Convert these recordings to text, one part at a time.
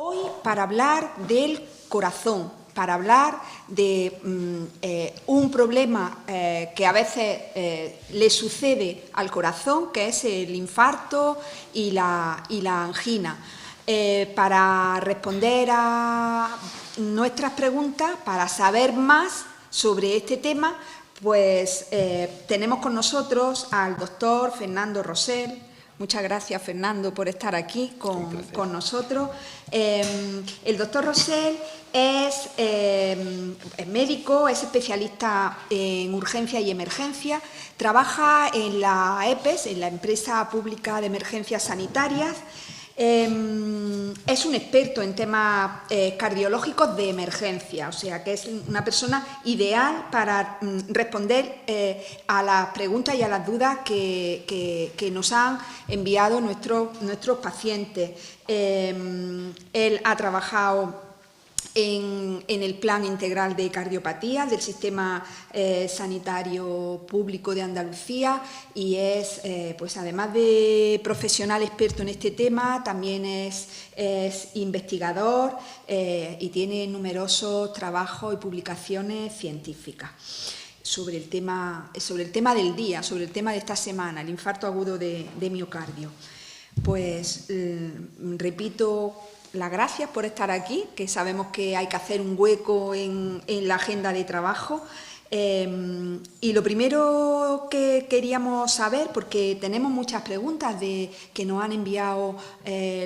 Hoy para hablar del corazón, para hablar de un problema que a veces le sucede al corazón, que es el infarto y la angina. Para responder a nuestras preguntas, para saber más sobre este tema, pues tenemos con nosotros al doctor Fernando Rosell. Muchas gracias, Fernando, por estar aquí con nosotros. El doctor Rosell es médico, es especialista en urgencia y emergencia, trabaja en la EPES, en la Empresa Pública de Emergencias Sanitarias. Es un experto en temas cardiológicos de emergencia, o sea que es una persona ideal para responder a las preguntas y a las dudas que nos han enviado nuestros pacientes. Él ha trabajado en el Plan Integral de Cardiopatías del Sistema Sanitario Público de Andalucía y es, pues además de profesional experto en este tema, también es investigador y tiene numerosos trabajos y publicaciones científicas sobre el tema del día, sobre el tema de esta semana, el infarto agudo de miocardio. Pues repito las gracias por estar aquí, que sabemos que hay que hacer un hueco en la agenda de trabajo. Y lo primero que queríamos saber, porque tenemos muchas preguntas que nos han enviado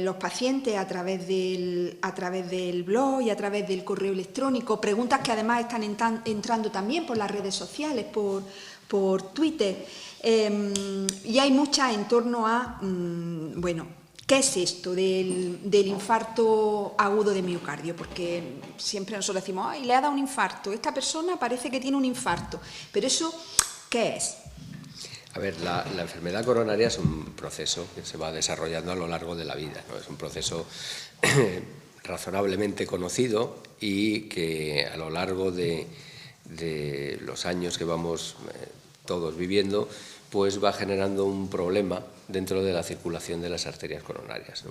los pacientes a través del blog y a través del correo electrónico, preguntas que además están entrando también por las redes sociales, por Twitter, y hay muchas en torno a, ¿qué es esto del infarto agudo de miocardio? Porque siempre nosotros decimos, ¡ay, le ha dado un infarto! Esta persona parece que tiene un infarto. Pero eso, ¿qué es? A ver, la enfermedad coronaria es un proceso que se va desarrollando a lo largo de la vida, ¿no? Es un proceso razonablemente conocido y que a lo largo de los años que vamos todos viviendo, pues va generando un problema dentro de la circulación de las arterias coronarias, ¿no?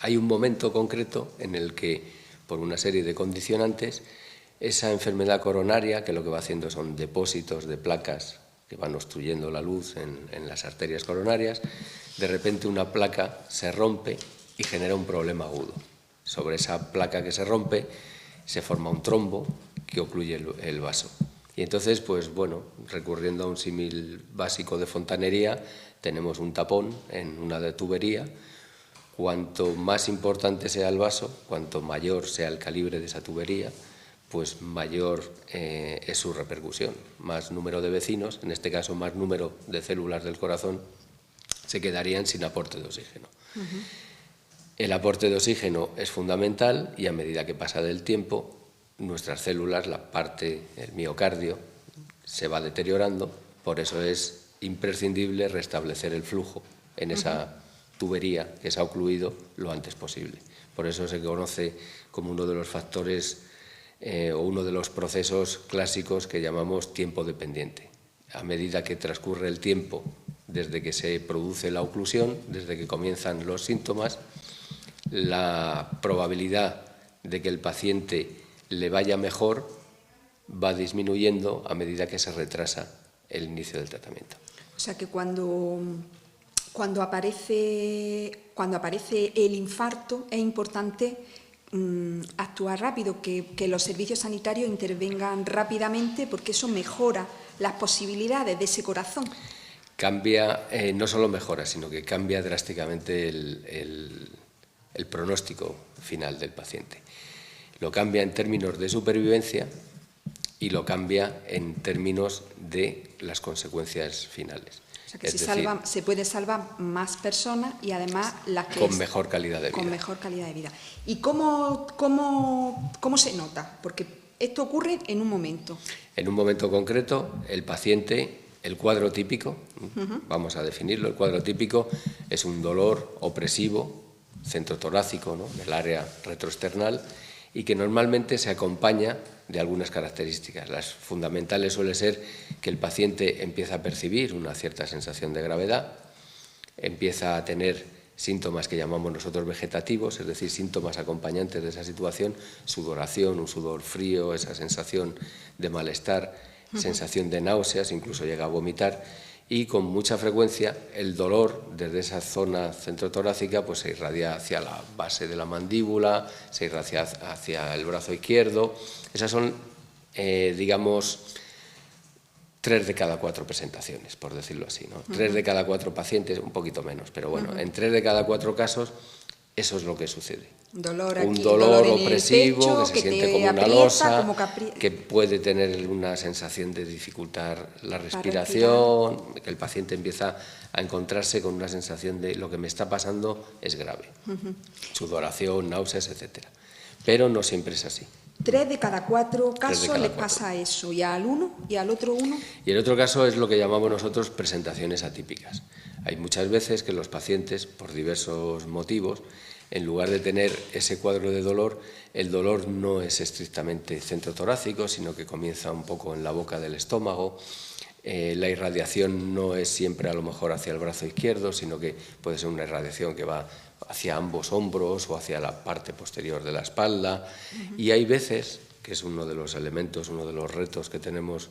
Hay un momento concreto en el que, por una serie de condicionantes, esa enfermedad coronaria, que lo que va haciendo son depósitos de placas que van obstruyendo la luz en las arterias coronarias, de repente una placa se rompe y genera un problema agudo. Sobre esa placa que se rompe se forma un trombo que ocluye el vaso. Y entonces, pues bueno, recurriendo a un símil básico de fontanería, tenemos un tapón en una tubería. Cuanto más importante sea el vaso, cuanto mayor sea el calibre de esa tubería, pues mayor es su repercusión. Más número de vecinos, en este caso más número de células del corazón, se quedarían sin aporte de oxígeno. El aporte de oxígeno es fundamental y a medida que pasa del tiempo, nuestras células, el miocardio, se va deteriorando. Por eso es imprescindible restablecer el flujo en esa tubería que se ha ocluido lo antes posible. Por eso se conoce como uno de los factores o uno de los procesos clásicos que llamamos tiempo dependiente. A medida que transcurre el tiempo desde que se produce la oclusión, desde que comienzan los síntomas, la probabilidad de que el paciente le vaya mejor va disminuyendo a medida que se retrasa el inicio del tratamiento. O sea que cuando aparece el infarto es importante actuar rápido, que los servicios sanitarios intervengan rápidamente, porque eso mejora las posibilidades de ese corazón. Cambia, no solo mejora, sino que cambia drásticamente el pronóstico final del paciente. Lo cambia en términos de supervivencia y lo cambia en términos de las consecuencias finales. O sea que se puede salvar más personas y además las que con mejor calidad de vida. Con mejor calidad de vida. ¿Y cómo se nota? Porque esto ocurre en un momento. En un momento concreto, el paciente, el cuadro típico, vamos a definirlo, el cuadro típico es un dolor opresivo, centrotorácico, ¿no?, en el área retroesternal, y que normalmente se acompaña de algunas características. Las fundamentales suele ser que el paciente empieza a percibir una cierta sensación de gravedad, empieza a tener síntomas que llamamos nosotros vegetativos, es decir, síntomas acompañantes de esa situación, sudoración, un sudor frío, esa sensación de malestar, sensación de náuseas, incluso llega a vomitar, y con mucha frecuencia el dolor desde esa zona centrotorácica pues se irradia hacia la base de la mandíbula, se irradia hacia el brazo izquierdo. Esas son, digamos, 3 de cada 4 presentaciones, por decirlo así, ¿no? 3 de cada 4 pacientes, un poquito menos, pero bueno, en 3 de cada 4 casos eso es lo que sucede. Un dolor opresivo que se siente como una losa, que puede tener una sensación de dificultar la respiración, que el paciente empieza a encontrarse con una sensación de lo que me está pasando es grave. Sudoración, náuseas, etcétera. Pero no siempre es así. 3 de cada 4 casos les pasa eso, y al uno, y al otro uno. Y el otro caso es lo que llamamos nosotros presentaciones atípicas. Hay muchas veces que los pacientes, por diversos motivos, en lugar de tener ese cuadro de dolor, el dolor no es estrictamente centrotorácico, sino que comienza un poco en la boca del estómago. La irradiación no es siempre a lo mejor hacia el brazo izquierdo, sino que puede ser una irradiación que va hacia ambos hombros o hacia la parte posterior de la espalda. Y hay veces, que es uno de los elementos, uno de los retos que tenemos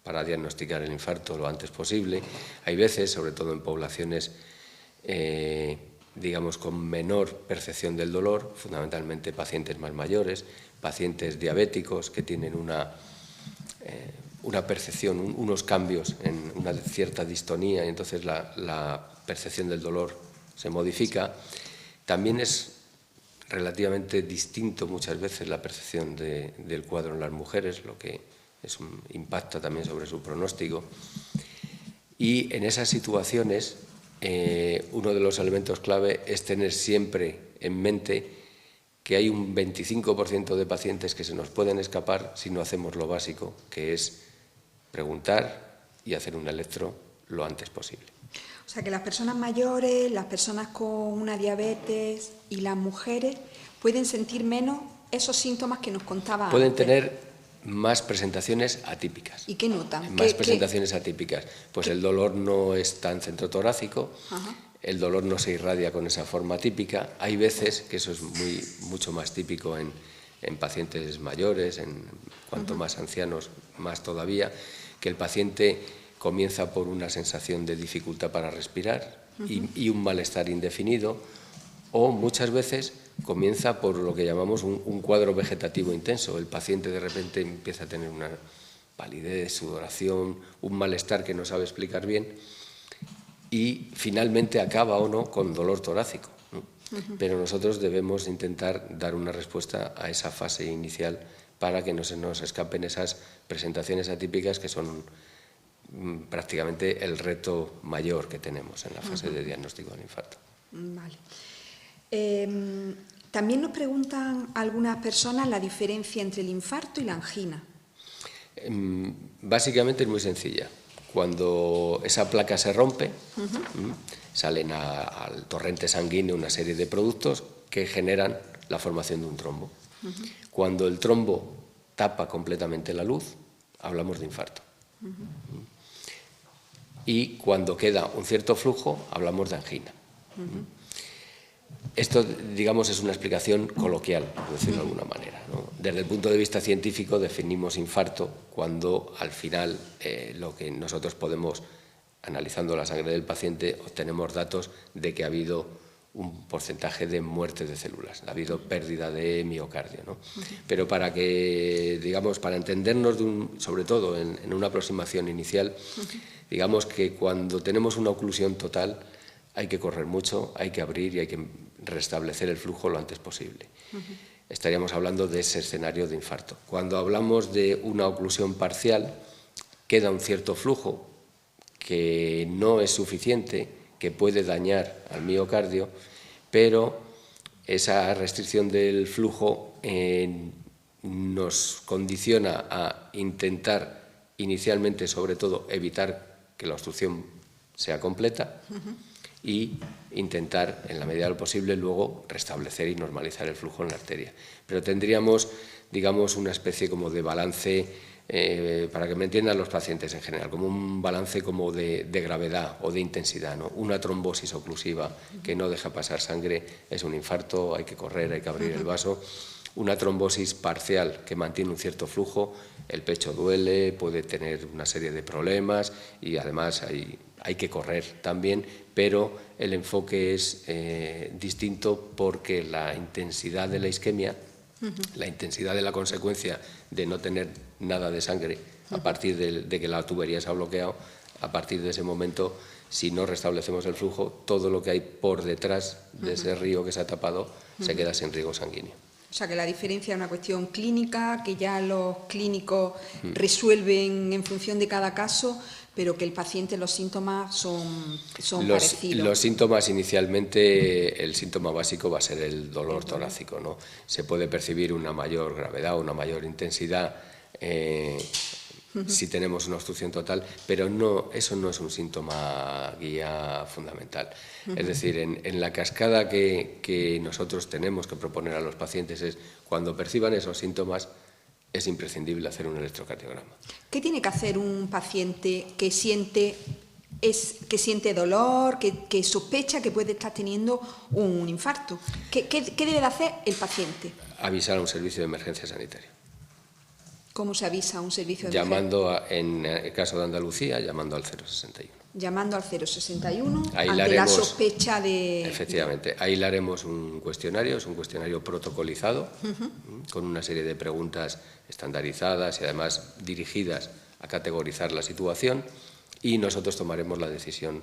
para diagnosticar el infarto lo antes posible, hay veces, sobre todo en poblaciones digamos con menor percepción del dolor, fundamentalmente pacientes más mayores, pacientes diabéticos que tienen una percepción, unos cambios en una cierta distonía, y entonces la percepción del dolor se modifica. También es relativamente distinto muchas veces la percepción del cuadro en las mujeres, lo que impacta también sobre su pronóstico. Y en esas situaciones uno de los elementos clave es tener siempre en mente que hay un 25% de pacientes que se nos pueden escapar si no hacemos lo básico, que es preguntar y hacer un electro lo antes posible. O sea que las personas mayores, las personas con una diabetes y las mujeres pueden sentir menos esos síntomas que nos contaba antes. Pueden tener más presentaciones atípicas. ¿Y qué notan? Más presentaciones atípicas. Pues el dolor no es tan centrotorácico, el dolor no se irradia con esa forma típica. Hay veces, que eso es mucho más típico en pacientes mayores, en cuanto más ancianos, más todavía, que el paciente comienza por una sensación de dificultad para respirar y un malestar indefinido, o muchas veces comienza por lo que llamamos un cuadro vegetativo intenso. El paciente de repente empieza a tener una palidez, sudoración, un malestar que no sabe explicar bien y finalmente acaba o no con dolor torácico, ¿no? Pero nosotros debemos intentar dar una respuesta a esa fase inicial para que no se nos escapen esas presentaciones atípicas que son prácticamente el reto mayor que tenemos en la fase de diagnóstico del infarto. Vale. También nos preguntan algunas personas la diferencia entre el infarto y la angina. Básicamente es muy sencilla. Cuando esa placa se rompe, salen al torrente sanguíneo una serie de productos que generan la formación de un trombo. Cuando el trombo tapa completamente la luz, hablamos de infarto. Y cuando queda un cierto flujo, hablamos de angina. Esto, digamos, es una explicación coloquial, por decirlo de alguna manera, ¿no? Desde el punto de vista científico definimos infarto cuando al final lo que nosotros podemos, analizando la sangre del paciente, obtenemos datos de que ha habido un porcentaje de muerte de células, ha habido pérdida de miocardio, ¿no? Pero para que, digamos, para entendernos sobre todo en una aproximación inicial, digamos que cuando tenemos una oclusión total hay que correr mucho, hay que abrir y hay que restablecer el flujo lo antes posible. Estaríamos hablando de ese escenario de infarto. Cuando hablamos de una oclusión parcial, queda un cierto flujo que no es suficiente, que puede dañar al miocardio, pero esa restricción del flujo nos condiciona a intentar inicialmente, sobre todo, evitar que la obstrucción sea completa y intentar, en la medida de lo posible, luego restablecer y normalizar el flujo en la arteria. Pero tendríamos, digamos, una especie como de balance para que me entiendan los pacientes en general, como un balance como de gravedad o de intensidad, ¿no? Una trombosis oclusiva que no deja pasar sangre es un infarto, hay que correr, hay que abrir el vaso. Una trombosis parcial que mantiene un cierto flujo, el pecho duele, puede tener una serie de problemas y además hay que correr también, pero el enfoque es distinto porque la intensidad de la isquemia, la intensidad de la consecuencia de no tener nada de sangre a partir de que la tubería se ha bloqueado, a partir de ese momento, si no restablecemos el flujo, todo lo que hay por detrás de ese río que se ha tapado se queda sin riego sanguíneo. O sea, que la diferencia es una cuestión clínica, que ya los clínicos resuelven en función de cada caso, pero que el paciente, los síntomas son parecidos. Los síntomas inicialmente, el síntoma básico va a ser el dolor torácico, ¿no? Se puede percibir una mayor gravedad, una mayor intensidad si tenemos una obstrucción total, pero no, eso no es un síntoma guía fundamental. Es decir, en la cascada que nosotros tenemos que proponer a los pacientes es, cuando perciban esos síntomas, es imprescindible hacer un electrocardiograma. ¿Qué tiene que hacer un paciente que siente dolor, que sospecha que puede estar teniendo un infarto? ¿Qué debe de hacer el paciente? Avisar a un servicio de emergencia sanitaria. ¿Cómo se avisa a un servicio de emergencia? En el caso de Andalucía, llamando al 061. Llamando al 061 ante la sospecha de... Efectivamente, ahí le haremos un cuestionario, es un cuestionario protocolizado, con una serie de preguntas estandarizadas y además dirigidas a categorizar la situación, y nosotros tomaremos la decisión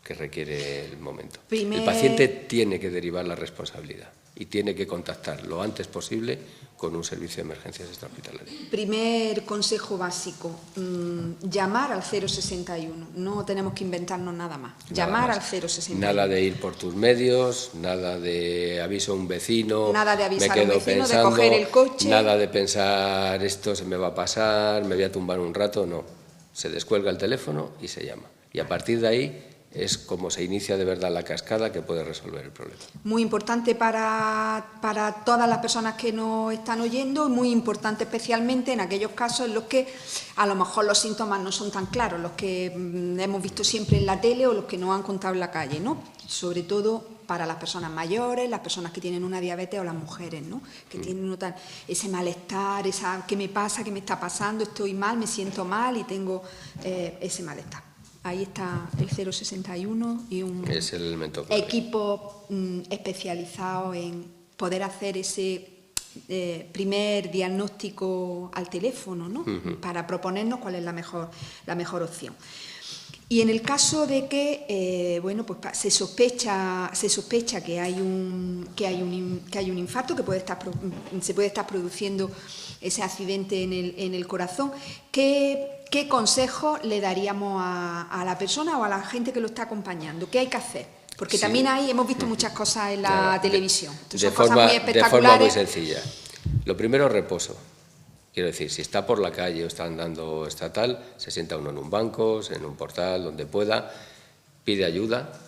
que requiere el momento. El paciente tiene que derivar la responsabilidad y tiene que contactar lo antes posible con un servicio de emergencias extrahospitalarias. Primer consejo básico, llamar al 061, no tenemos que inventarnos nada más. Llamar al 061. Nada de ir por tus medios, nada de aviso a un vecino, nada de avisar me quedo a un vecino, pensando, de coger el coche. Nada de pensar esto se me va a pasar, me voy a tumbar un rato, no. Se descuelga el teléfono y se llama. Y a partir de ahí es como se inicia de verdad la cascada que puede resolver el problema. Muy importante para todas las personas que nos están oyendo, y muy importante especialmente en aquellos casos en los que a lo mejor los síntomas no son tan claros, los que hemos visto siempre en la tele o los que nos han contado en la calle, ¿no? Sobre todo para las personas mayores, las personas que tienen una diabetes o las mujeres, ¿no? Que tienen ese malestar, ¿qué me pasa? ¿Qué me está pasando? Estoy mal, me siento mal y tengo ese malestar. Ahí está el 061 y un es el elemento equipo especializado en poder hacer ese primer diagnóstico al teléfono, ¿no? Para proponernos cuál es la mejor opción. Y en el caso de que se sospecha que hay un infarto, que se puede estar produciendo ese accidente en el corazón, ¿qué consejo le daríamos a la persona o a la gente que lo está acompañando? ¿Qué hay que hacer? Porque también ahí hemos visto muchas cosas en la televisión. Son cosas muy espectaculares. De forma muy sencilla. Lo primero, reposo. Quiero decir, si está por la calle o está andando estatal, se sienta uno en un banco, en un portal, donde pueda, pide ayuda,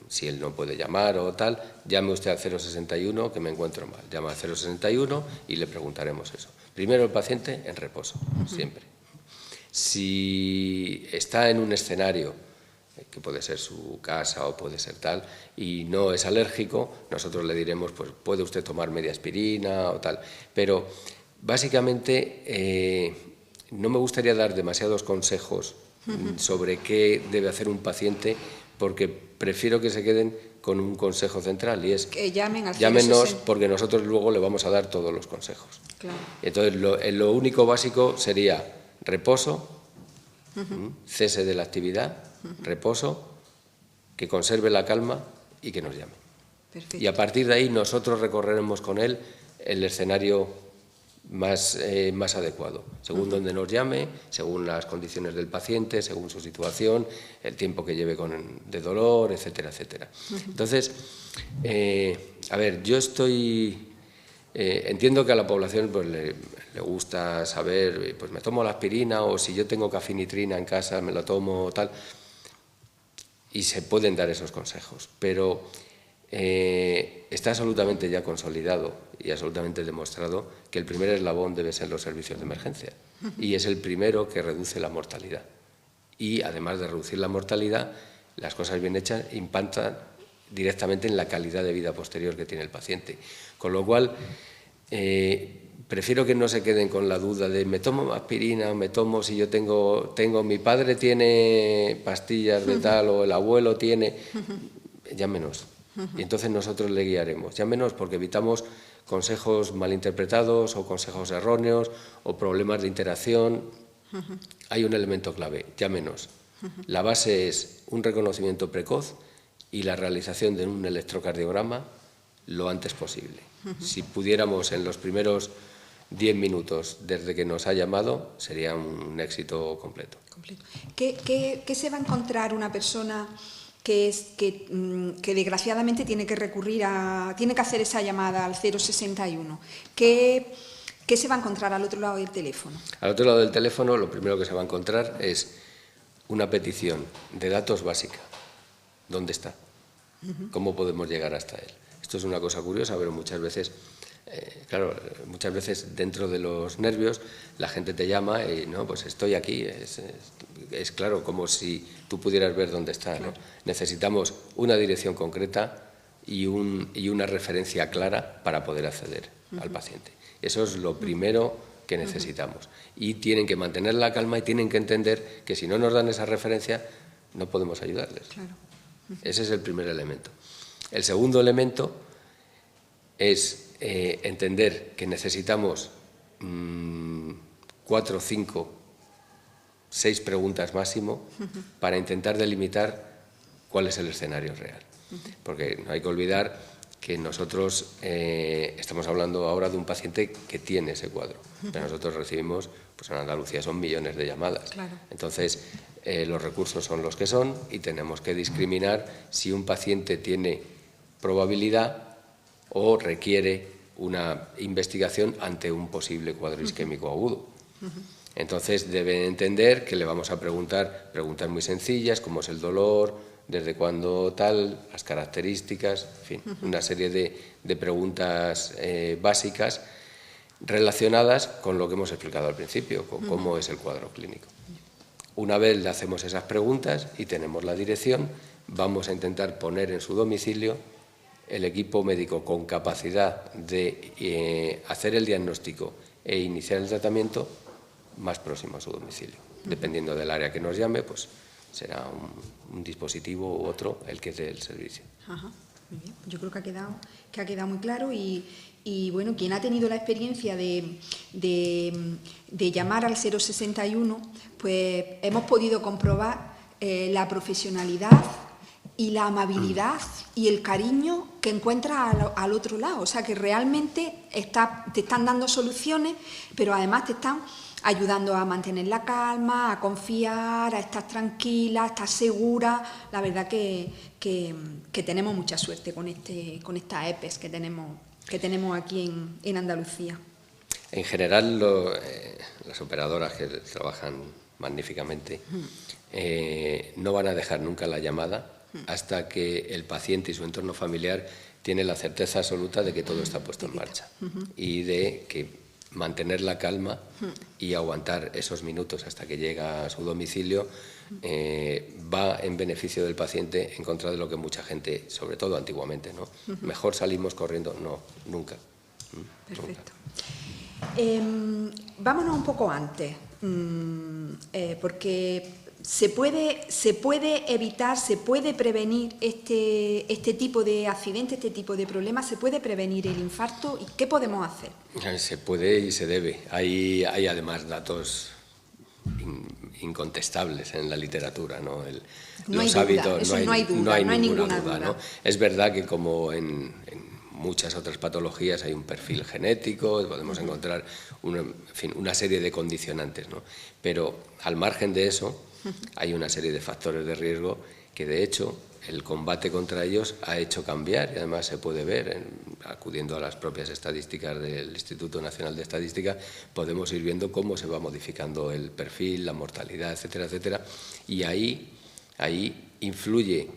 si él no puede llamar o tal, llame usted al 061 que me encuentro mal. Llama al 061 y le preguntaremos eso. Primero el paciente en reposo, siempre. Si está en un escenario, que puede ser su casa o puede ser tal, y no es alérgico, nosotros le diremos, pues puede usted tomar media aspirina o tal. Pero básicamente no me gustaría dar demasiados consejos sobre qué debe hacer un paciente, porque prefiero que se queden con un consejo central, y es que llámenos, porque nosotros luego le vamos a dar todos los consejos. Claro. Entonces lo único básico sería reposo, cese de la actividad, reposo, que conserve la calma y que nos llame. Perfecto. Y a partir de ahí nosotros recorreremos con él el escenario más adecuado, según donde nos llame, según las condiciones del paciente, según su situación, el tiempo que lleve de dolor, etcétera, etcétera. Entonces, yo entiendo que a la población pues, le gusta saber, pues me tomo la aspirina, o si yo tengo cafinitrina en casa me la tomo, tal, y se pueden dar esos consejos, pero está absolutamente ya consolidado y absolutamente demostrado que el primer eslabón debe ser los servicios de emergencia, y es el primero que reduce la mortalidad. Y además de reducir la mortalidad, las cosas bien hechas impactan directamente en la calidad de vida posterior que tiene el paciente. Con lo cual, prefiero que no se queden con la duda de me tomo aspirina, me tomo si yo tengo mi padre tiene pastillas de tal o el abuelo tiene, llámenos. Y entonces nosotros le guiaremos. Llámenos porque evitamos consejos malinterpretados o consejos erróneos o problemas de interacción. Hay un elemento clave, llámenos. La base es un reconocimiento precoz y la realización de un electrocardiograma lo antes posible. Si pudiéramos en los primeros 10 minutos desde que nos ha llamado, sería un éxito completo. ¿Qué se va a encontrar una persona que desgraciadamente tiene que tiene que hacer esa llamada al 061? ¿Qué se va a encontrar al otro lado del teléfono? Al otro lado del teléfono lo primero que se va a encontrar es una petición de datos básica. ¿Dónde está? ¿Cómo podemos llegar hasta él? Esto es una cosa curiosa, pero muchas veces, muchas veces dentro de los nervios la gente te llama y no, pues estoy aquí. Es claro, como si tú pudieras ver dónde está, ¿no? Necesitamos una dirección concreta y una referencia clara para poder acceder al paciente. Eso es lo primero que necesitamos. Y tienen que mantener la calma y tienen que entender que si no nos dan esa referencia no podemos ayudarles. Claro. Ese es el primer elemento. El segundo elemento es entender que necesitamos 4, 5, 6 preguntas máximo para intentar delimitar cuál es el escenario real. Porque no hay que olvidar que nosotros estamos hablando ahora de un paciente que tiene ese cuadro, pero nosotros recibimos, pues en Andalucía son millones de llamadas. Claro. Entonces, los recursos son los que son y tenemos que discriminar si un paciente tiene probabilidad o requiere una investigación ante un posible cuadro isquémico agudo. Entonces, deben entender que le vamos a preguntas muy sencillas, como es el dolor, desde cuándo tal, las características, en fin, una serie de preguntas básicas relacionadas con lo que hemos explicado al principio, con cómo es el cuadro clínico. Una vez le hacemos esas preguntas y tenemos la dirección, vamos a intentar poner en su domicilio el equipo médico con capacidad de hacer el diagnóstico e iniciar el tratamiento más próximo a su domicilio. Dependiendo del área que nos llame, pues será un dispositivo u otro el que dé el servicio. Ajá, muy bien. Yo creo que ha quedado muy claro y bueno, quien ha tenido la experiencia de llamar al 061, pues hemos podido comprobar la profesionalidad y la amabilidad y el cariño que encuentras al otro lado. O sea, que realmente te están dando soluciones, pero además te están ayudando a mantener la calma, a confiar, a estar tranquila, a estar segura. La verdad que tenemos mucha suerte con esta EPES que tenemos aquí en Andalucía. En general, las operadoras que trabajan magníficamente no van a dejar nunca la llamada hasta que el paciente y su entorno familiar tienen la certeza absoluta de que todo está puesto en marcha y de que mantener la calma y aguantar esos minutos hasta que llega a su domicilio va en beneficio del paciente en contra de lo que mucha gente, sobre todo antiguamente, ¿no? Mejor salimos corriendo. No, nunca. Perfecto. Vámonos un poco antes, porque se puede evitar, se puede prevenir este tipo de accidentes, este tipo de problemas, se puede prevenir el infarto. ¿Y qué podemos hacer? Se puede y se debe. Hay además datos incontestables en la literatura, ¿no? Los hábitos, no hay ninguna duda, ¿no? Es verdad que como en muchas otras patologías hay un perfil genético, podemos encontrar una serie de condicionantes, ¿no? Pero al margen de eso hay una serie de factores de riesgo que de hecho el combate contra ellos ha hecho cambiar y además se puede ver, acudiendo a las propias estadísticas del Instituto Nacional de Estadística, podemos ir viendo cómo se va modificando el perfil, la mortalidad, etcétera, etcétera, y ahí influye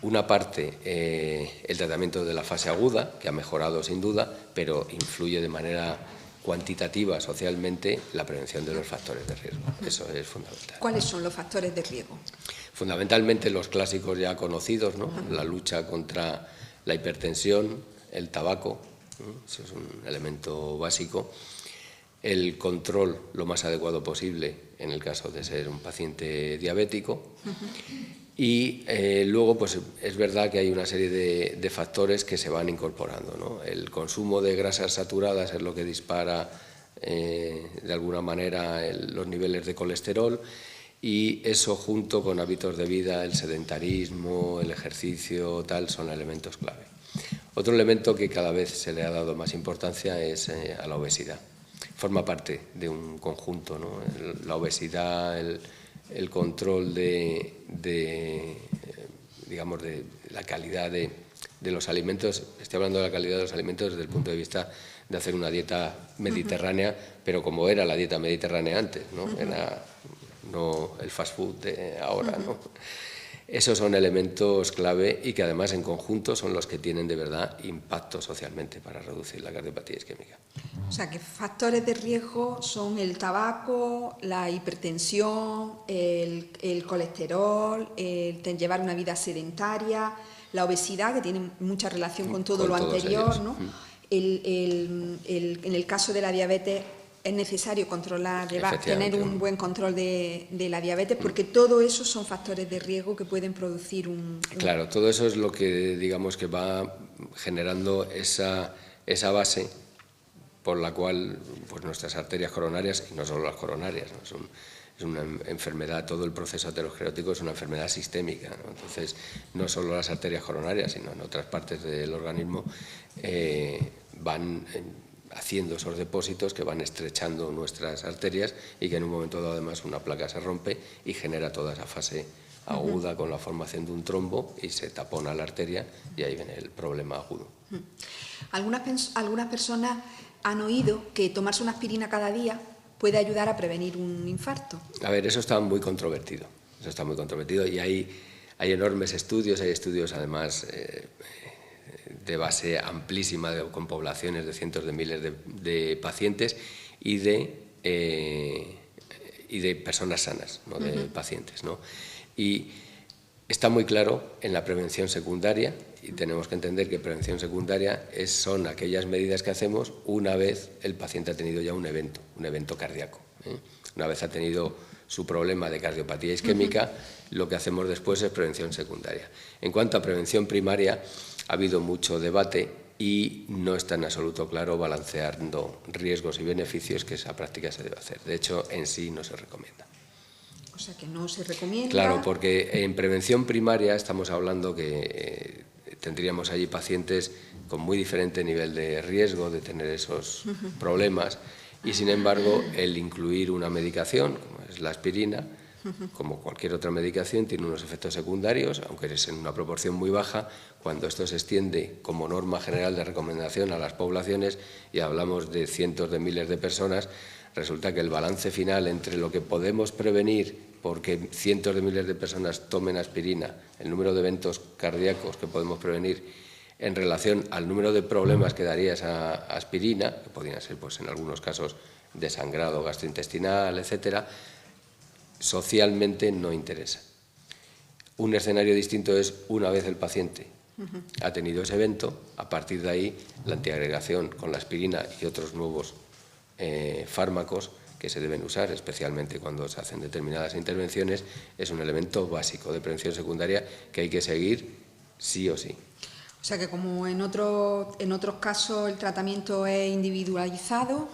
una parte, el tratamiento de la fase aguda, que ha mejorado sin duda, pero influye de manera cuantitativa socialmente la prevención de los factores de riesgo. Eso es fundamental. ¿Cuáles son los factores de riesgo? Fundamentalmente los clásicos ya conocidos, ¿no? La lucha contra la hipertensión, el tabaco, ¿no? Eso es un elemento básico. El control lo más adecuado posible en el caso de ser un paciente diabético. Y luego, pues es verdad que hay una serie de factores que se van incorporando, ¿no? El consumo de grasas saturadas es lo que dispara de alguna manera los niveles de colesterol, y eso, junto con hábitos de vida, el sedentarismo, el ejercicio, tal, son elementos clave. Otro elemento que cada vez se le ha dado más importancia es a la obesidad. Forma parte de un conjunto, ¿no? La obesidad, el control digamos, de la calidad de los alimentos. Estoy hablando de la calidad de los alimentos desde el punto de vista de hacer una dieta mediterránea, pero como era la dieta mediterránea antes, ¿no? Era no el fast food de ahora, ¿no? Esos son elementos clave y que además en conjunto son los que tienen de verdad impacto socialmente para reducir la cardiopatía isquémica. O sea, que factores de riesgo son el tabaco, la hipertensión, el colesterol, llevar una vida sedentaria, la obesidad, que tiene mucha relación con todo lo anterior, ellos, ¿no? En el caso de la diabetes es necesario controlar, tener un buen control de la diabetes, porque todo eso son factores de riesgo que pueden producir Claro, todo eso es lo que, digamos, que va generando esa base por la cual, pues, nuestras arterias coronarias, y no solo las coronarias, ¿no? Es una enfermedad, todo el proceso aterosclerótico es una enfermedad sistémica, ¿no? Entonces, no solo las arterias coronarias, sino en otras partes del organismo van haciendo esos depósitos que van estrechando nuestras arterias, y que en un momento dado además una placa se rompe y genera toda esa fase aguda con la formación de un trombo, y se tapona la arteria y ahí viene el problema agudo. Algunas personas han oído que tomarse una aspirina cada día puede ayudar a prevenir un infarto. A ver, eso está muy controvertido. Y hay enormes estudios, hay estudios además de base amplísima, con poblaciones de cientos de miles de pacientes y de personas sanas, no de pacientes, ¿no? Y está muy claro en la prevención secundaria, y tenemos que entender que prevención secundaria son aquellas medidas que hacemos una vez el paciente ha tenido ya un evento cardíaco, ¿eh? Una vez ha tenido su problema de cardiopatía isquémica, lo que hacemos después es prevención secundaria. En cuanto a prevención primaria, ha habido mucho debate y no está en absoluto claro, balanceando riesgos y beneficios, que esa práctica se debe hacer. De hecho, en sí no se recomienda. O sea, que no se recomienda. Claro, porque en prevención primaria estamos hablando que tendríamos allí pacientes con muy diferente nivel de riesgo de tener esos problemas, y sin embargo el incluir una medicación, como es la aspirina, como cualquier otra medicación, tiene unos efectos secundarios, aunque es en una proporción muy baja. Cuando esto se extiende como norma general de recomendación a las poblaciones, y hablamos de cientos de miles de personas, resulta que el balance final entre lo que podemos prevenir porque cientos de miles de personas tomen aspirina, el número de eventos cardíacos que podemos prevenir en relación al número de problemas que daría esa aspirina, que podrían ser, pues, en algunos casos de sangrado gastrointestinal, etcétera, socialmente no interesa. Un escenario distinto es una vez el paciente ha tenido ese evento, a partir de ahí la antiagregación con la aspirina y otros nuevos fármacos que se deben usar, especialmente cuando se hacen determinadas intervenciones, es un elemento básico de prevención secundaria que hay que seguir sí o sí. O sea que, como en otros casos el tratamiento es individualizado,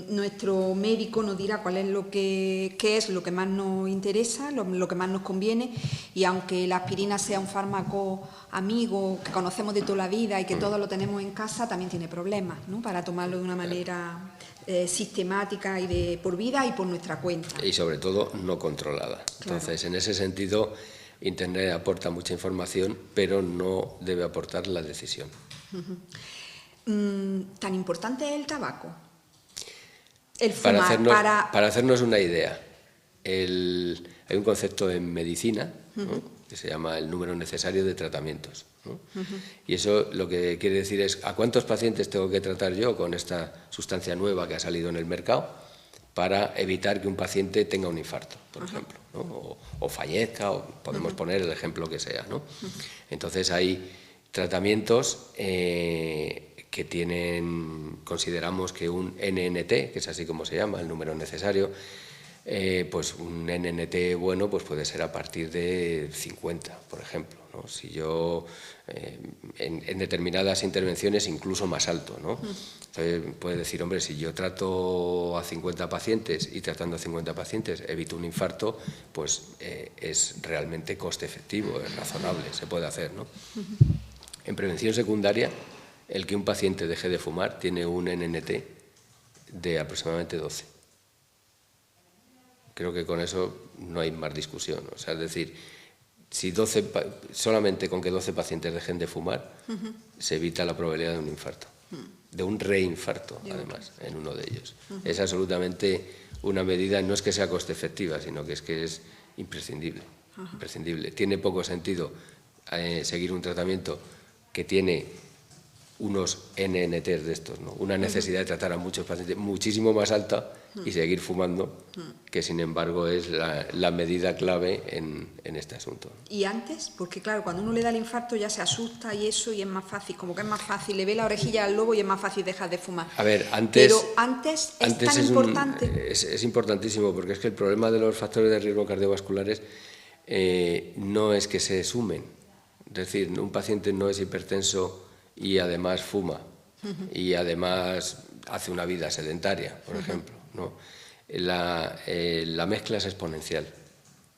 nuestro médico nos dirá qué es lo que más nos interesa, lo que más nos conviene, y aunque la aspirina sea un fármaco amigo que conocemos de toda la vida y que todos lo tenemos en casa, también tiene problemas, ¿no? Para tomarlo de una manera sistemática y de por vida y por nuestra cuenta. Y sobre todo no controlada. Claro. Entonces, en ese sentido, Internet aporta mucha información, pero no debe aportar la decisión. ¿Tan importante es el tabaco? El fumar, para hacernos una idea, Hay un concepto en medicina, ¿no?, que se llama el número necesario de tratamientos, ¿no? Y eso lo que quiere decir es ¿a cuántos pacientes tengo que tratar yo con esta sustancia nueva que ha salido en el mercado para evitar que un paciente tenga un infarto, por ejemplo, ¿no?, o fallezca, o podemos poner el ejemplo que sea, ¿no? Entonces hay tratamientos que tienen, consideramos que un NNT, que es así como se llama, el número necesario, pues un NNT bueno pues puede ser a partir de 50, por ejemplo, ¿no? Si yo, en determinadas intervenciones incluso más alto, ¿no? Entonces puede decir, hombre, si yo trato a 50 pacientes y tratando a 50 pacientes evito un infarto, pues es realmente coste efectivo, es razonable, se puede hacer, ¿no? En prevención secundaria, el que un paciente deje de fumar tiene un NNT de aproximadamente 12. Creo que con eso no hay más discusión. O sea, es decir, si solamente con que 12 pacientes dejen de fumar, se evita la probabilidad de un infarto, de un reinfarto, además, en uno de ellos. Es absolutamente una medida, no es que sea coste efectiva, sino que es imprescindible. Imprescindible. Tiene poco sentido seguir un tratamiento que tiene unos NNTs de estos, ¿no?, una necesidad de tratar a muchos pacientes muchísimo más alta y seguir fumando, que sin embargo es la medida clave en este asunto. ¿Y antes? Porque claro, cuando uno le da el infarto ya se asusta y eso, y es más fácil, como que es más fácil, le ve la orejilla al lobo y es más fácil dejar de fumar. A ver, antes... Pero antes es tan importante. Es importantísimo, porque es que el problema de los factores de riesgo cardiovasculares no es que se sumen. Es decir, un paciente no es hipertenso y además fuma y además hace una vida sedentaria, por ejemplo, ¿no? La mezcla es exponencial.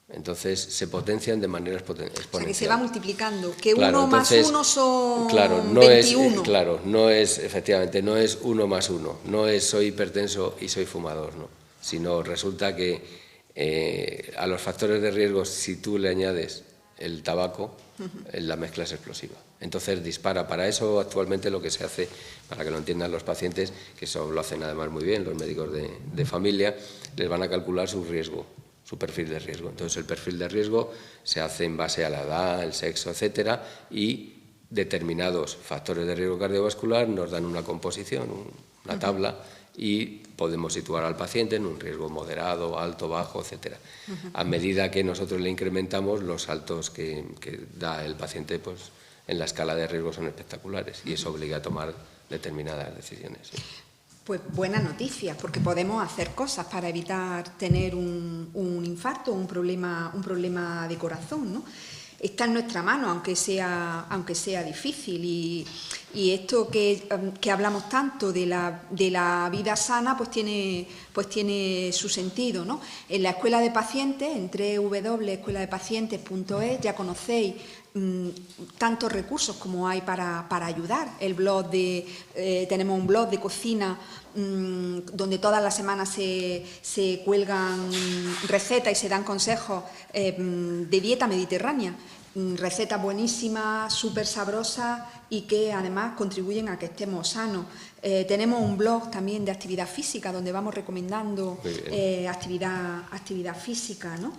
Entonces se potencian de manera exponencial. O sea, que se va multiplicando, que claro, 1 más 1 son 21. Efectivamente, no es 1 más 1, no es soy hipertenso y soy fumador, no, sino resulta que a los factores de riesgo, si tú le añades el tabaco, la mezcla es explosiva. Entonces dispara. Para eso actualmente lo que se hace, para que lo entiendan los pacientes, que eso lo hacen además muy bien los médicos de familia, les van a calcular su riesgo, su perfil de riesgo. Entonces el perfil de riesgo se hace en base a la edad, el sexo, etcétera, y determinados factores de riesgo cardiovascular nos dan una composición, una tabla, y podemos situar al paciente en un riesgo moderado, alto, bajo, etcétera. A medida que nosotros le incrementamos, los saltos que da el paciente, pues en la escala de riesgo son espectaculares, y eso obliga a tomar determinadas decisiones. ¿Sí? Pues buena noticia, porque podemos hacer cosas para evitar tener un infarto, un problema de corazón, ¿no? Está en nuestra mano, aunque sea difícil, y esto que hablamos tanto de la vida sana, pues tiene su sentido, ¿no? En la Escuela de Pacientes, en www.escueladepacientes.es, ya conocéis tantos recursos como hay para ayudar. Tenemos un blog de cocina donde todas las semanas se cuelgan recetas y se dan consejos de dieta mediterránea, recetas buenísimas, súper sabrosas y que además contribuyen a que estemos sanos. Tenemos un blog también de actividad física donde vamos recomendando actividad física, ¿no?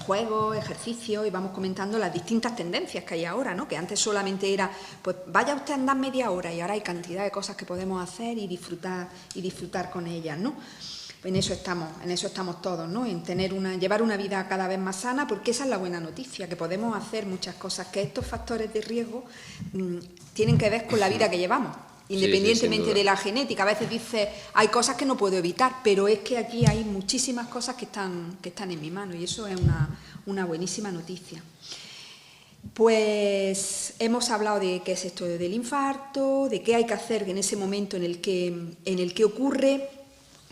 Juegos, ejercicios, y vamos comentando las distintas tendencias que hay ahora, ¿no? Que antes solamente era, pues vaya usted a andar media hora, y ahora hay cantidad de cosas que podemos hacer y disfrutar con ellas, ¿no? En eso estamos todos, ¿no? En llevar una vida cada vez más sana, porque esa es la buena noticia, que podemos hacer muchas cosas, que estos factores de riesgo tienen que ver con la vida que llevamos. Independientemente de la genética. A veces dices, hay cosas que no puedo evitar, pero es que aquí hay muchísimas cosas que están en mi mano, y eso es una buenísima noticia. Pues hemos hablado de qué es esto del infarto, de qué hay que hacer en ese momento en el que ocurre.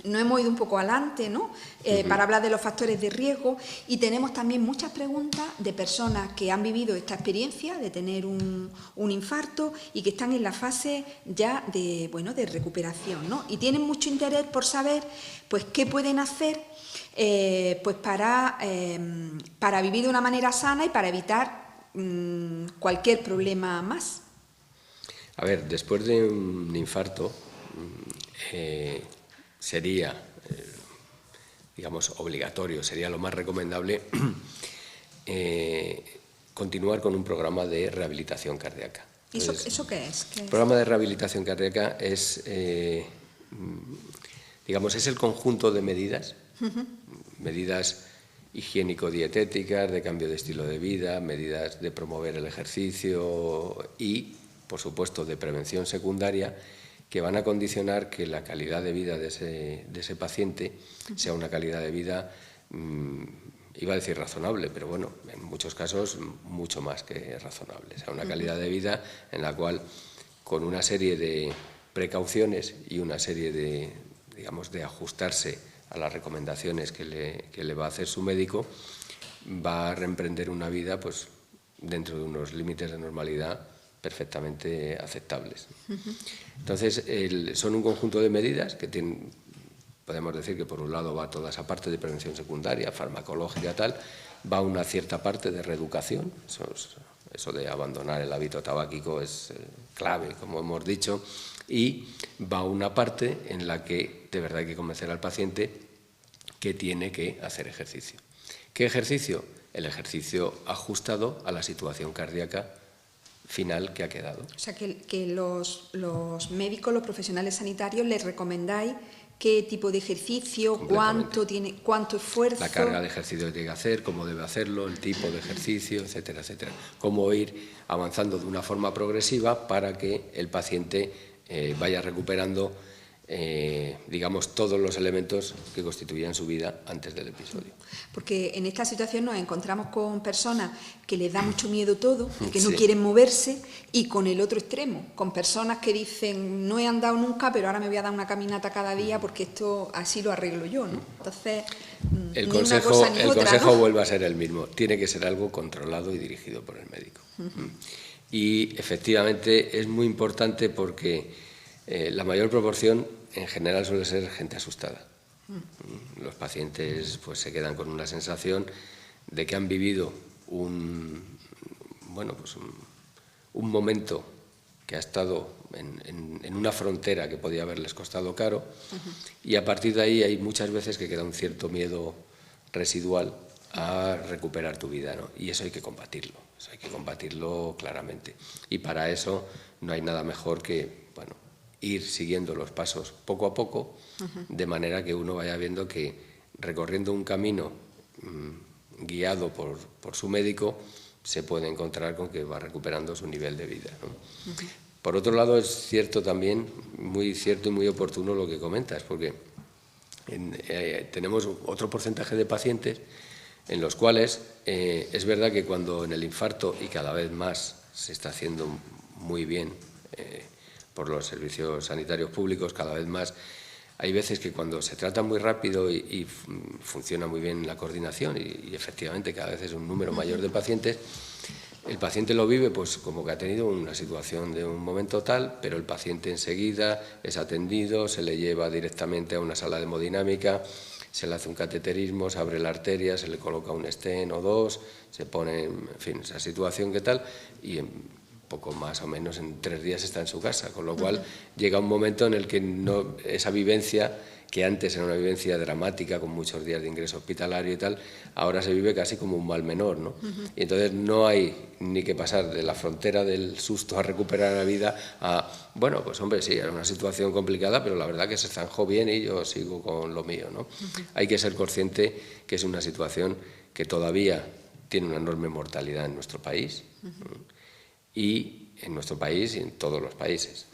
Nos hemos ido un poco adelante, ¿no? Para hablar de los factores de riesgo, y tenemos también muchas preguntas de personas que han vivido esta experiencia de tener un infarto y que están en la fase ya de recuperación, ¿no? Y tienen mucho interés por saber, pues, qué pueden hacer pues para vivir de una manera sana y para evitar cualquier problema más. A ver, después de un infarto sería digamos, obligatorio, sería lo más recomendable, continuar con un programa de rehabilitación cardíaca. Entonces, ¿Eso qué es? El programa de rehabilitación cardíaca es, digamos, es el conjunto de medidas, medidas higiénico-dietéticas, de cambio de estilo de vida, medidas de promover el ejercicio y, por supuesto, de prevención secundaria, que van a condicionar que la calidad de vida de ese paciente sea una calidad de vida, iba a decir razonable, pero bueno, en muchos casos mucho más que razonable. Sea una calidad de vida en la cual, con una serie de precauciones y una serie de, digamos, de ajustarse a las recomendaciones que le va a hacer su médico, va a reemprender una vida pues dentro de unos límites de normalidad perfectamente aceptables. Entonces, son un conjunto de medidas que tienen, podemos decir que por un lado va toda esa parte de prevención secundaria, farmacológica, tal, va una cierta parte de reeducación, eso de abandonar el hábito tabáquico es clave, como hemos dicho, y va una parte en la que de verdad hay que convencer al paciente que tiene que hacer ejercicio. ¿Qué ejercicio? El ejercicio ajustado a la situación cardíaca final que ha quedado. O sea, que los médicos, los profesionales sanitarios, les recomendáis qué tipo de ejercicio, cuánto esfuerzo. La carga de ejercicio que tiene que hacer, cómo debe hacerlo, el tipo de ejercicio, etcétera, etcétera. Cómo ir avanzando de una forma progresiva para que el paciente vaya recuperando, digamos, todos los elementos que constituían su vida antes del episodio. Porque en esta situación nos encontramos con personas que les da mucho miedo todo, que no quieren moverse, y con el otro extremo, con personas que dicen no he andado nunca, pero ahora me voy a dar una caminata cada día porque esto así lo arreglo yo, ¿no? Entonces, el ni una cosa ni otra, consejo ¿no? vuelve a ser el mismo, tiene que ser algo controlado y dirigido por el médico. Y efectivamente es muy importante porque la mayor proporción en general suele ser gente asustada. Los pacientes pues se quedan con una sensación de que han vivido un momento que ha estado en una frontera que podía haberles costado caro, y a partir de ahí hay muchas veces que queda un cierto miedo residual a recuperar tu vida, ¿no? Y eso hay que combatirlo claramente. Y para eso no hay nada mejor que, bueno, ir siguiendo los pasos poco a poco, de manera que uno vaya viendo que recorriendo un camino guiado por su médico se puede encontrar con que va recuperando su nivel de vida, ¿no? Por otro lado, es cierto también, muy cierto y muy oportuno lo que comentas, porque tenemos otro porcentaje de pacientes en los cuales es verdad que cuando en el infarto, y cada vez más se está haciendo muy bien por los servicios sanitarios públicos, cada vez más, hay veces que cuando se trata muy rápido y funciona muy bien la coordinación y efectivamente cada vez es un número mayor de pacientes, el paciente lo vive pues como que ha tenido una situación de un momento tal, pero el paciente enseguida es atendido, se le lleva directamente a una sala de hemodinámica, se le hace un cateterismo, se abre la arteria, se le coloca un stent o dos, se pone, en fin, esa situación que tal, y poco más o menos en 3 días está en su casa, con lo cual llega un momento en el que esa vivencia, que antes era una vivencia dramática con muchos días de ingreso hospitalario y tal, ahora se vive casi como un mal menor, ¿no? Y entonces no hay ni que pasar de la frontera del susto a recuperar la vida a, bueno, pues hombre, sí, era una situación complicada, pero la verdad que se zanjó bien y yo sigo con lo mío, ¿no? Hay que ser consciente que es una situación que todavía tiene una enorme mortalidad en nuestro país, y en nuestro país y en todos los países.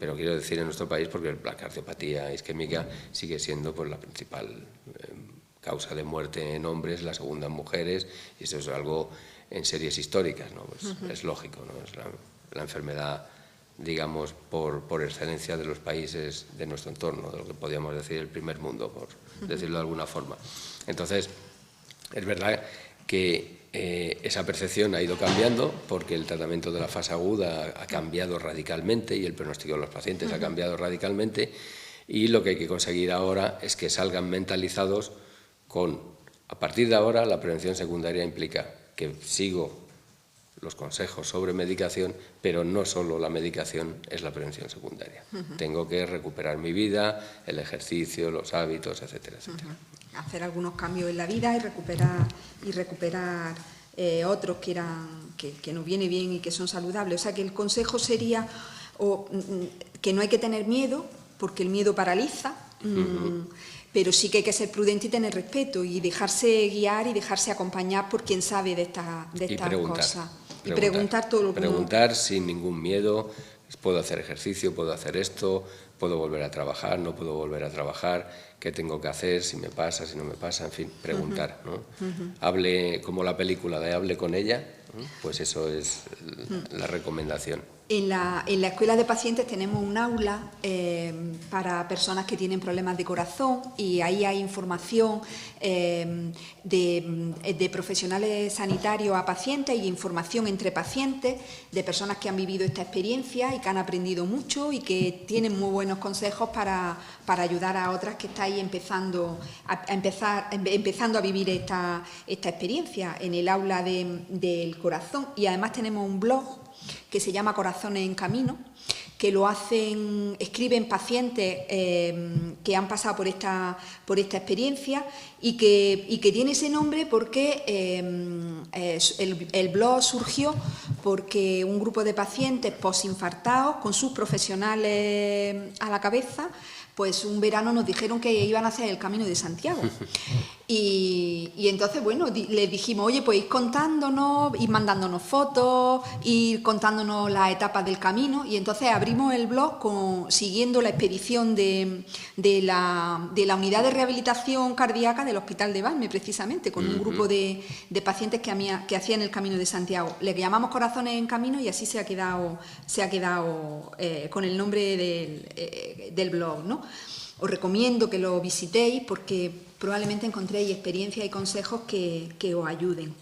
Pero quiero decir en nuestro país porque la cardiopatía isquémica sigue siendo pues, la principal causa de muerte en hombres, la segunda en mujeres, y eso es algo en series históricas, ¿no? Pues es lógico, ¿no? Es la enfermedad, digamos, por excelencia de los países de nuestro entorno, de lo que podríamos decir el primer mundo, por decirlo de alguna forma. Entonces, es verdad que esa percepción ha ido cambiando porque el tratamiento de la fase aguda ha cambiado radicalmente y el pronóstico de los pacientes ha cambiado radicalmente, y lo que hay que conseguir ahora es que salgan mentalizados con, a partir de ahora, la prevención secundaria implica que sigo los consejos sobre medicación, pero no solo la medicación es la prevención secundaria. Tengo que recuperar mi vida, el ejercicio, los hábitos, etcétera, etcétera. hacer algunos cambios en la vida y recuperar otros que nos viene bien y que son saludables. O sea, que el consejo sería que no hay que tener miedo, porque el miedo paraliza, pero sí que hay que ser prudente y tener respeto y dejarse guiar y dejarse acompañar por quien sabe de estas cosas. Y preguntar todo lo que Preguntar sin ningún miedo. ¿Puedo hacer ejercicio? ¿Puedo hacer esto? ¿Puedo volver a trabajar? ¿No puedo volver a trabajar? ¿Qué tengo que hacer? ¿Si me pasa? ¿Si no me pasa? En fin, preguntar, ¿no? Hable, como la película de Hable con ella, ¿no? Pues eso es la recomendación. En la escuela de pacientes tenemos un aula para personas que tienen problemas de corazón y ahí hay información de profesionales sanitarios a pacientes y información entre pacientes de personas que han vivido esta experiencia y que han aprendido mucho y que tienen muy buenos consejos para ayudar a otras que estáis empezando a vivir esta experiencia en el aula del corazón. Y además tenemos un blog que se llama Corazones en Camino, que escriben pacientes que han pasado por esta experiencia y que tiene ese nombre porque el blog surgió porque un grupo de pacientes posinfartados con sus profesionales a la cabeza, pues un verano nos dijeron que iban a hacer el Camino de Santiago. Y entonces, bueno, les dijimos, oye, pues ir contándonos, ir mandándonos fotos, ir contándonos las etapas del camino. Y entonces abrimos el blog siguiendo la expedición de la unidad de rehabilitación cardíaca del Hospital de Valme, precisamente, con un grupo de pacientes que hacían el Camino de Santiago. Le llamamos Corazones en Camino y así se ha quedado con el nombre del blog, ¿no? Os recomiendo que lo visitéis porque probablemente encontréis experiencias y consejos que os ayuden.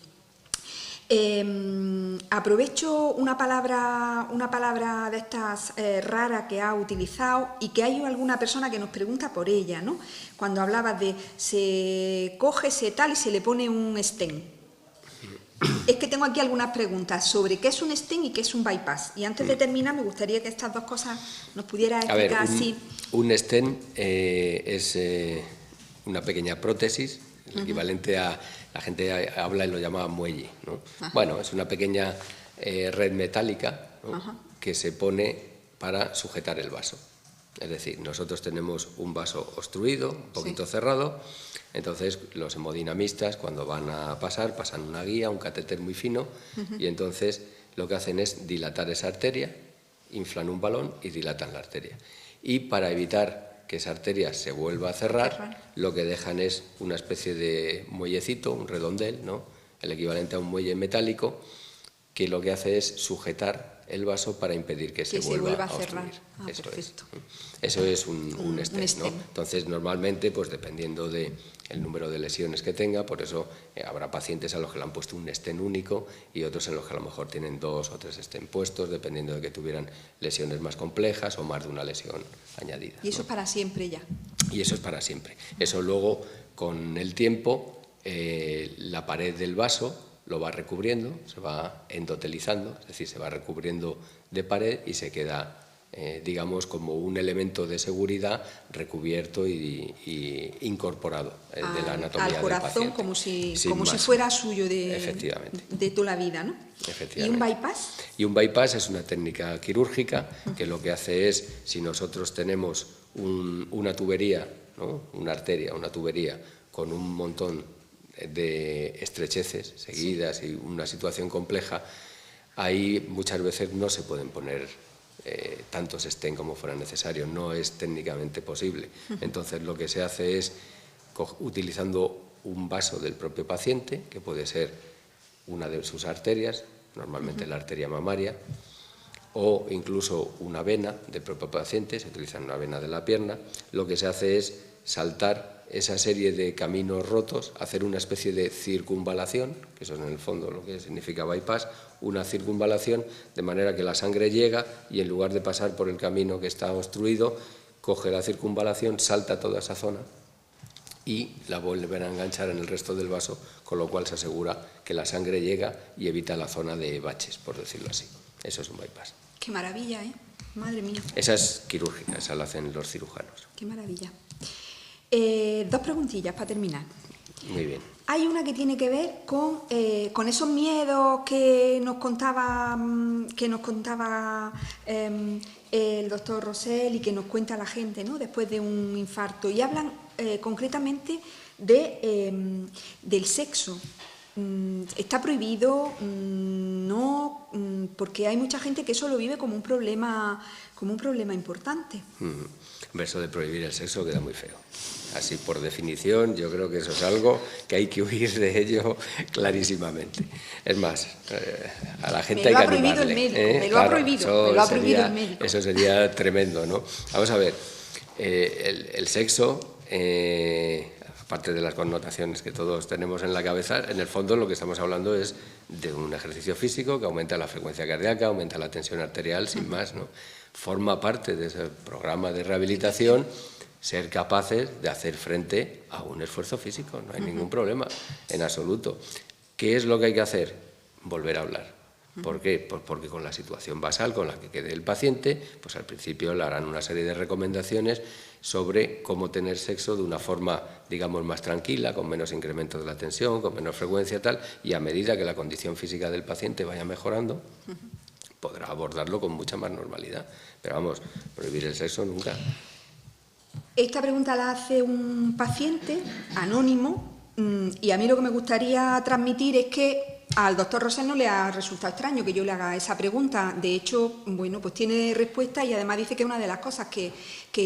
Aprovecho una palabra de estas raras que ha utilizado y que hay alguna persona que nos pregunta por ella, ¿no? Cuando hablabas de se coge, se tal y se le pone un stent. Es que tengo aquí algunas preguntas sobre qué es un stent y qué es un bypass. Y antes de terminar, me gustaría que estas dos cosas nos pudieras explicar así. Un stent es una pequeña prótesis, el equivalente a, la gente habla y lo llama muelle, ¿no? Bueno, es una pequeña red metálica, ¿no? Que se pone para sujetar el vaso. Es decir, nosotros tenemos un vaso obstruido, un poquito cerrado, entonces los hemodinamistas cuando van a pasan una guía, un catéter muy fino, y entonces lo que hacen es dilatar esa arteria, inflan un balón y dilatan la arteria. Y para evitar que esa arteria se vuelva a cerrar, lo que dejan es una especie de muellecito, un redondel, ¿no? El equivalente a un muelle metálico, que lo que hace es sujetar el vaso para impedir que se vuelva a cerrar. Eso es un stent, ¿no? Entonces, normalmente, pues dependiendo del número de lesiones que tenga, por eso habrá pacientes a los que le han puesto un stent único y otros en los que a lo mejor tienen 2 o 3 stents puestos, dependiendo de que tuvieran lesiones más complejas o más de una lesión añadida. ¿Y eso es para siempre ya? Y eso es para siempre. Eso luego, con el tiempo, la pared del vaso lo va recubriendo, se va endotelizando, es decir, se va recubriendo de pared y se queda, digamos, como un elemento de seguridad recubierto y incorporado de la anatomía al corazón, del paciente. como si fuera suyo de toda la vida, ¿no? ¿Y un bypass? Y un bypass es una técnica quirúrgica que lo que hace es, si nosotros tenemos una tubería, ¿no? Una arteria, una tubería con un montón de estrecheces seguidas y una situación compleja, ahí muchas veces no se pueden poner tantos stents como fuera necesario, no es técnicamente posible. Entonces lo que se hace es, utilizando un vaso del propio paciente, que puede ser una de sus arterias, normalmente la arteria mamaria, o incluso una vena del propio paciente, se utiliza una vena de la pierna, lo que se hace es saltar esa serie de caminos rotos, hacer una especie de circunvalación, que eso es en el fondo lo que significa bypass, una circunvalación, de manera que la sangre llega y en lugar de pasar por el camino que está obstruido, coge la circunvalación, salta toda esa zona y la vuelven a enganchar en el resto del vaso, con lo cual se asegura que la sangre llega y evita la zona de baches, por decirlo así. Eso es un bypass. Qué maravilla, ¿eh? Madre mía. Esa es quirúrgica, esa la hacen los cirujanos. Qué maravilla. Dos preguntillas para terminar. Muy bien. Hay una que tiene que ver con esos miedos que nos contaba el doctor Rosell y que nos cuenta la gente, ¿no?, después de un infarto. Y hablan concretamente del sexo. Está prohibido, no, porque hay mucha gente que eso lo vive como un problema importante. Eso de prohibir el sexo queda muy feo. Así, por definición, yo creo que eso es algo que hay que huir de ello clarísimamente. Es más, a la gente hay que animarle. Me lo ha prohibido el médico. Eso sería tremendo, ¿no? Vamos a ver, el sexo, aparte de las connotaciones que todos tenemos en la cabeza, en el fondo lo que estamos hablando es de un ejercicio físico que aumenta la frecuencia cardíaca, aumenta la tensión arterial, sin más, ¿no? Forma parte de ese programa de rehabilitación ser capaces de hacer frente a un esfuerzo físico, no hay ningún problema, en absoluto. ¿Qué es lo que hay que hacer? Volver a hablar. ¿Por qué? Pues porque con la situación basal con la que quede el paciente, pues al principio le harán una serie de recomendaciones sobre cómo tener sexo de una forma, digamos, más tranquila, con menos incremento de la tensión, con menos frecuencia tal, y a medida que la condición física del paciente vaya mejorando, podrá abordarlo con mucha más normalidad. Pero vamos, prohibir el sexo nunca. Esta pregunta la hace un paciente anónimo y a mí lo que me gustaría transmitir es que al doctor Rosell no le ha resultado extraño que yo le haga esa pregunta. De hecho, bueno, pues tiene respuesta y además dice que es una de las cosas que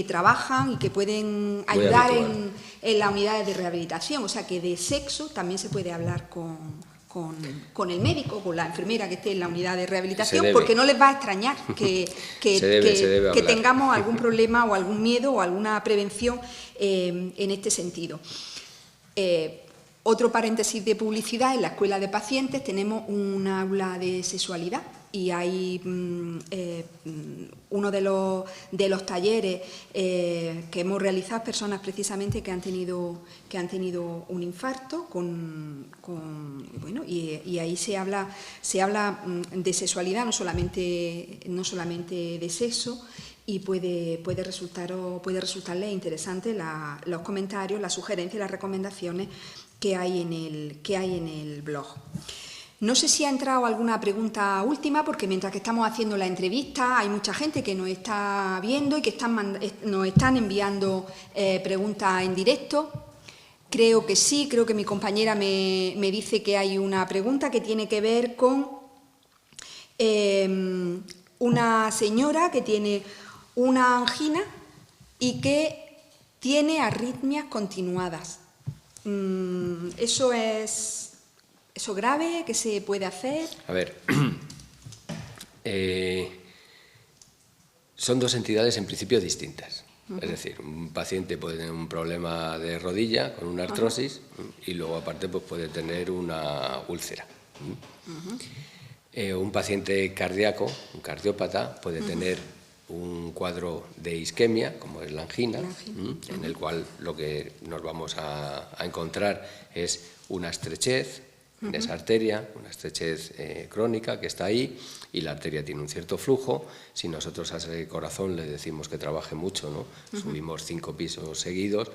trabajan y que pueden ayudar en las unidades de rehabilitación. O sea, que de sexo también se puede hablar con el médico, con la enfermera que esté en la unidad de rehabilitación, porque no les va a extrañar que tengamos algún problema o algún miedo o alguna prevención en este sentido. Otro paréntesis de publicidad: en la escuela de pacientes tenemos un aula de sexualidad y hay uno de los talleres que hemos realizado personas precisamente que han tenido un infarto bueno, y ahí se habla de sexualidad, no solamente de sexo, y puede resultarles interesante los comentarios, las sugerencias, las recomendaciones que hay en el blog. No sé si ha entrado alguna pregunta última, porque mientras que estamos haciendo la entrevista hay mucha gente que nos está viendo y que nos están enviando preguntas en directo. Creo que sí, creo que mi compañera me dice que hay una pregunta que tiene que ver con una señora que tiene una angina y que tiene arritmias continuadas. ¿Eso es grave? ¿Qué se puede hacer? A ver, son dos entidades en principio distintas. Es decir, un paciente puede tener un problema de rodilla con una artrosis y luego aparte pues puede tener una úlcera. Un paciente cardíaco, un cardiópata, puede tener un cuadro de isquemia, como es la angina, en el cual lo que nos vamos a encontrar es una estrechez en esa arteria, una estrechez crónica que está ahí, y la arteria tiene un cierto flujo. Si nosotros a ese corazón le decimos que trabaje mucho, ¿no? Subimos 5 pisos seguidos,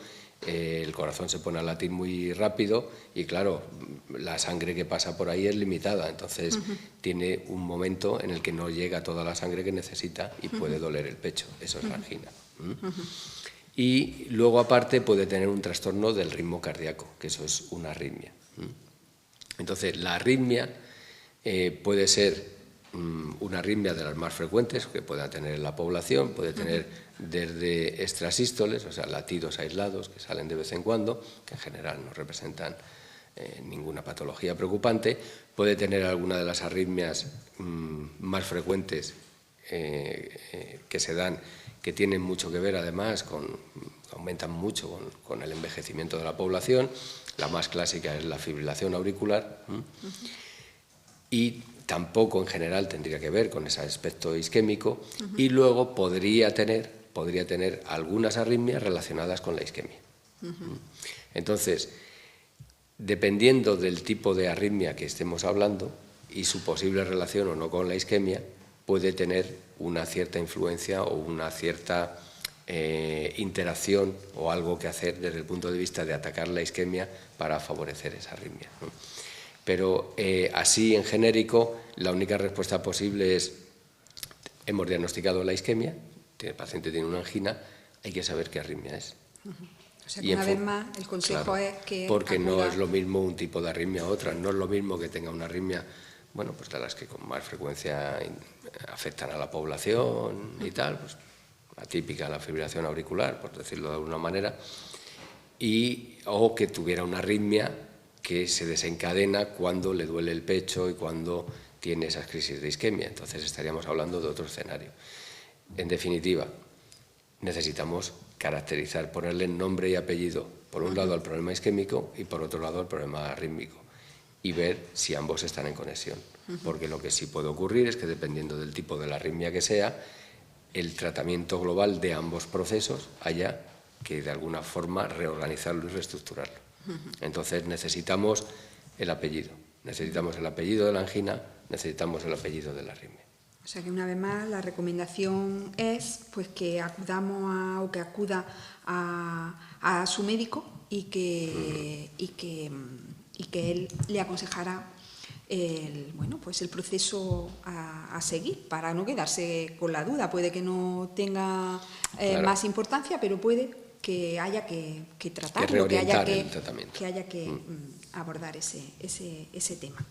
el corazón se pone a latir muy rápido y claro, la sangre que pasa por ahí es limitada, entonces tiene un momento en el que no llega toda la sangre que necesita y puede doler el pecho. Eso es la angina. Y luego aparte puede tener un trastorno del ritmo cardíaco, que eso es una arritmia. Entonces la arritmia puede ser una arritmia de las más frecuentes que pueda tener la población, puede tener desde extrasístoles, o sea, latidos aislados que salen de vez en cuando, que en general no representan ninguna patología preocupante, puede tener alguna de las arritmias más frecuentes que se dan, que tienen mucho que ver además aumentan mucho con el envejecimiento de la población. La más clásica es la fibrilación auricular y tampoco en general tendría que ver con ese aspecto isquémico y luego podría tener algunas arritmias relacionadas con la isquemia. Entonces, dependiendo del tipo de arritmia que estemos hablando y su posible relación o no con la isquemia, puede tener una cierta influencia o una cierta interacción o algo que hacer desde el punto de vista de atacar la isquemia para favorecer esa arritmia, ¿no? Pero así, en genérico, la única respuesta posible es: hemos diagnosticado la isquemia, el paciente tiene una angina, hay que saber qué arritmia es. O sea, que una vez más, el consejo es que... Porque no es lo mismo un tipo de arritmia a otra, no es lo mismo que tenga una arritmia, bueno, pues de las que con más frecuencia afectan a la población y tal, pues atípica la fibrilación auricular, por decirlo de alguna manera, o que tuviera una arritmia que se desencadena cuando le duele el pecho y cuando tiene esas crisis de isquemia. Entonces estaríamos hablando de otro escenario. En definitiva, necesitamos caracterizar, ponerle nombre y apellido, por un lado al problema isquémico y por otro lado al problema arrítmico, y ver si ambos están en conexión. Porque lo que sí puede ocurrir es que, dependiendo del tipo de la arritmia que sea, el tratamiento global de ambos procesos haya que de alguna forma reorganizarlo y reestructurarlo. Entonces necesitamos el apellido de la angina, necesitamos el apellido de la arritmia. O sea que, una vez más, la recomendación es pues que acudamos que acuda a su médico y que él le aconsejará el proceso a seguir, para no quedarse con la duda. Puede que no tenga más importancia, pero puede que haya que tratarlo, que haya que abordar ese tema.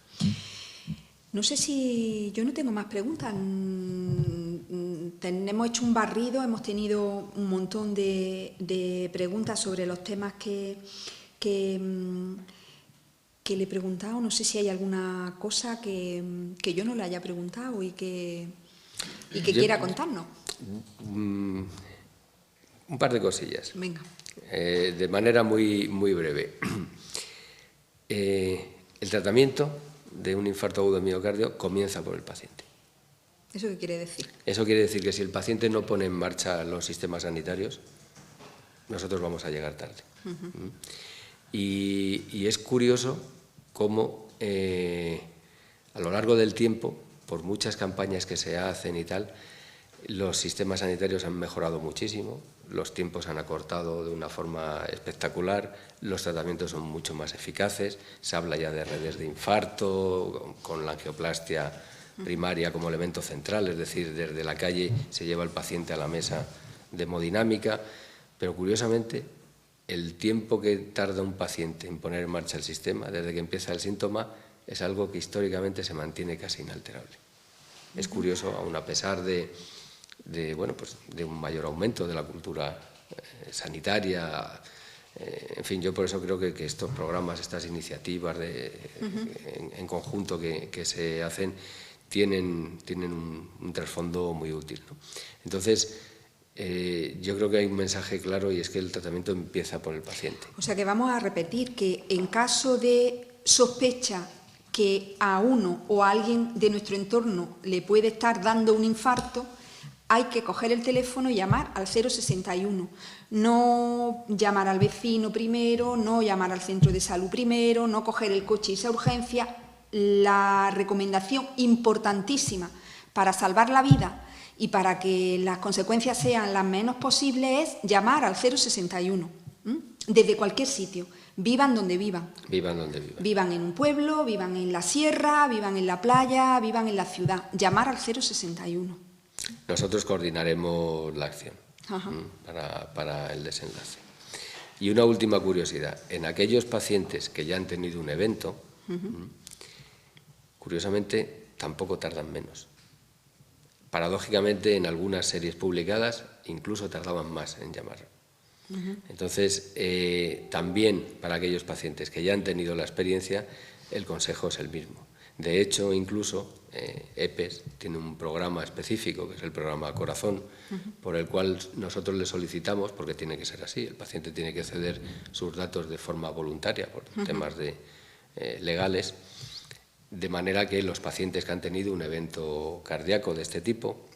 No sé si... Yo no tengo más preguntas. Hemos hecho un barrido, hemos tenido un montón de preguntas sobre los temas que le he preguntado. No sé si hay alguna cosa que yo no le haya preguntado y que quiera contarnos. Un par de cosillas. Venga. De manera muy, muy breve. El tratamiento de un infarto agudo de miocardio comienza por el paciente. ¿Eso qué quiere decir? Eso quiere decir que si el paciente no pone en marcha los sistemas sanitarios, nosotros vamos a llegar tarde. Y es curioso cómo a lo largo del tiempo, por muchas campañas que se hacen y tal, los sistemas sanitarios han mejorado muchísimo, los tiempos han acortado de una forma espectacular, los tratamientos son mucho más eficaces, se habla ya de redes de infarto, con la angioplastia primaria como elemento central, es decir, desde la calle se lleva al paciente a la mesa de hemodinámica, pero curiosamente el tiempo que tarda un paciente en poner en marcha el sistema, desde que empieza el síntoma, es algo que históricamente se mantiene casi inalterable. Es curioso, aun a pesar de un mayor aumento de la cultura sanitaria. En fin, yo por eso creo que estos programas, estas iniciativas en conjunto que se hacen, tienen un trasfondo muy útil, ¿no? Entonces, yo creo que hay un mensaje claro, y es que el tratamiento empieza por el paciente. O sea que vamos a repetir que en caso de sospecha que a uno o a alguien de nuestro entorno le puede estar dando un infarto, hay que coger el teléfono y llamar al 061. No llamar al vecino primero, no llamar al centro de salud primero, no coger el coche y irse a urgencia. La recomendación importantísima para salvar la vida y para que las consecuencias sean las menos posibles es llamar al 061, desde cualquier sitio, vivan donde vivan. Vivan donde vivan. Vivan en un pueblo, vivan en la sierra, vivan en la playa, vivan en la ciudad. Llamar al 061. Nosotros coordinaremos la acción para el desenlace. Y una última curiosidad. En aquellos pacientes que ya han tenido un evento, curiosamente, tampoco tardan menos. Paradójicamente, en algunas series publicadas, incluso tardaban más en llamar. Entonces, también para aquellos pacientes que ya han tenido la experiencia, el consejo es el mismo. De hecho, incluso EPES tiene un programa específico, que es el programa Corazón, por el cual nosotros le solicitamos, porque tiene que ser así, el paciente tiene que ceder sus datos de forma voluntaria por temas legales, de manera que los pacientes que han tenido un evento cardíaco de este tipo,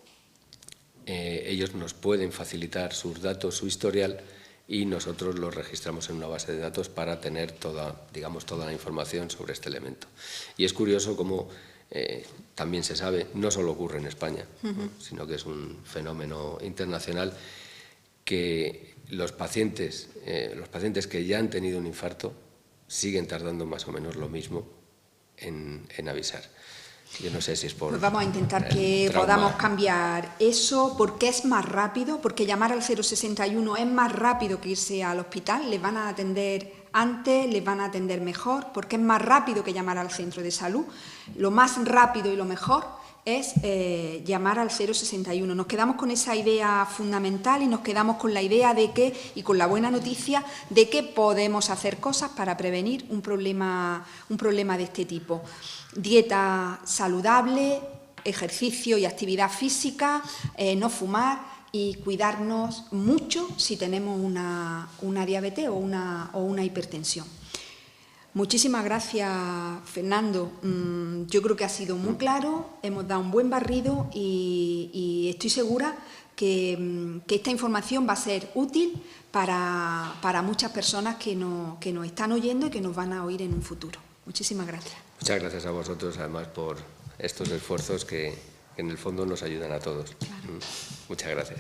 ellos nos pueden facilitar sus datos, su historial, y nosotros los registramos en una base de datos para tener toda la información sobre este elemento. Y es curioso cómo también se sabe, no solo ocurre en España, sino que es un fenómeno internacional, que los pacientes que ya han tenido un infarto siguen tardando más o menos lo mismo en avisar. Yo no sé si es por... Pues vamos a intentar que podamos cambiar eso, porque es más rápido, porque llamar al 061 es más rápido que irse al hospital, les van a atender antes, les van a atender mejor, porque es más rápido que llamar al centro de salud. Lo más rápido y lo mejor es llamar al 061. Nos quedamos con esa idea fundamental y nos quedamos con la idea de que, y con la buena noticia, de que podemos hacer cosas para prevenir un problema de este tipo. Dieta saludable, ejercicio y actividad física, no fumar y cuidarnos mucho si tenemos una diabetes o una hipertensión. Muchísimas gracias, Fernando. Yo creo que ha sido muy claro, hemos dado un buen barrido y estoy segura que esta información va a ser útil para muchas personas que nos están oyendo y que nos van a oír en un futuro. Muchísimas gracias. Muchas gracias a vosotros, además, por estos esfuerzos que en el fondo nos ayudan a todos. Claro. Muchas gracias.